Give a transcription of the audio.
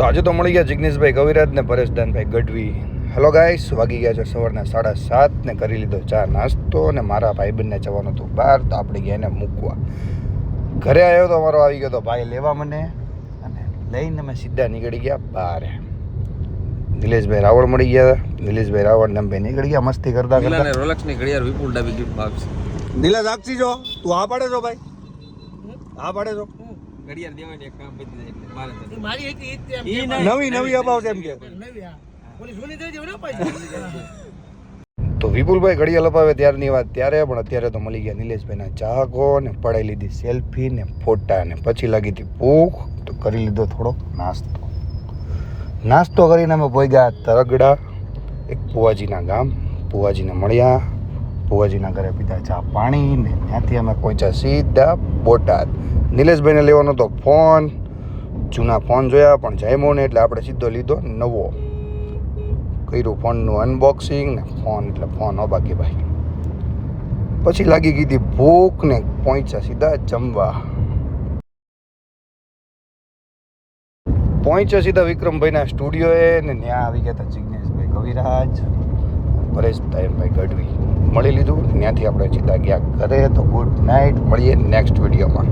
તો આજે તો મળી ગયા જિગ્નેશભાઈ કવિરાજ ને પરેશદાનભાઈ ગઢવી. હેલો ગાઈસ, વાગી ગયા છે સવારના 7:30 ને કરી લીધો ચા નાસ્તો અને મારા ભાઈબંધને જવાનું હતું બહાર, તો આપણે ગયા એને મૂકવા. ઘરે આવ્યો તો અમારો આવી ગયો તો ભાઈ લેવા મને, અને લઈને અમે સીધા નીકળી ગયા બહાર. નિલેશભાઈ રાવળ મળી ગયા. નિલેશભાઈ રાવળ ને ભાઈ નીકળી ગયા મસ્તી કરતા કરતા. રોલેક્સ ની ઘડિયાળ વિપુલ ડાબી ગિફ્ટ આપશે. નિલેશ આપસી જો તું આ પાડે છો ભાઈ, આ પાડે છો ઘડિયાળ દેવાની એક કામ પતી જાય એટલે મારે તો મારી એક નવી અપાવશે એમ કે. નવી આ ઓલી જૂની દઈ દેવ ને પાછી. તો વિપુલભાઈ ઘડિયાળ અપાવે ત્યારની વાત ત્યારે, પણ અત્યારે તો મળી ગયા નિલેશભાઈના ચાહકો ને પડાઈ લીધી સેલ્ફી ને ફોટા, ને પછી લાગી હતી ભૂખ તો કરી લીધો થોડો નાસ્તો કરીને અમે પહોંચ્યા તરગડા, એક પુવાજીના ગામ. પુવાજીને મળ્યા, પુવાજીના ઘરે પીધા ચા પાણી, ને ત્યાંથી અમે પહોંચ્યા સીધા બોટાદ. નિલેશભાઈને લેવાનો તો ફોન, જૂના ફોન જોયા પણ જામ્યો ને એટલે આપણે સીધો લીધો નવો. કર્યું ફોનનું અનબોક્સિંગ ને ફોન એટલે ફોન હો બાકી ભાઈ. પછી લાગી ગઈ હતી ભૂખ ને પહોંચ્યા સીધા જમવા. પહોંચ્યા સીધા વિક્રમભાઈના સ્ટુડિયોએ, ને ત્યાં આવી ગયા હતા જિગ્નેશભાઈ કવિરાજ, પરેશભાઈ ગઢવી. મળી લીધું ત્યાંથી આપણે સીધા ગયા ઘરે. તો ગુડ નાઇટ, મળીએ નેક્સ્ટ વિડીયોમાં.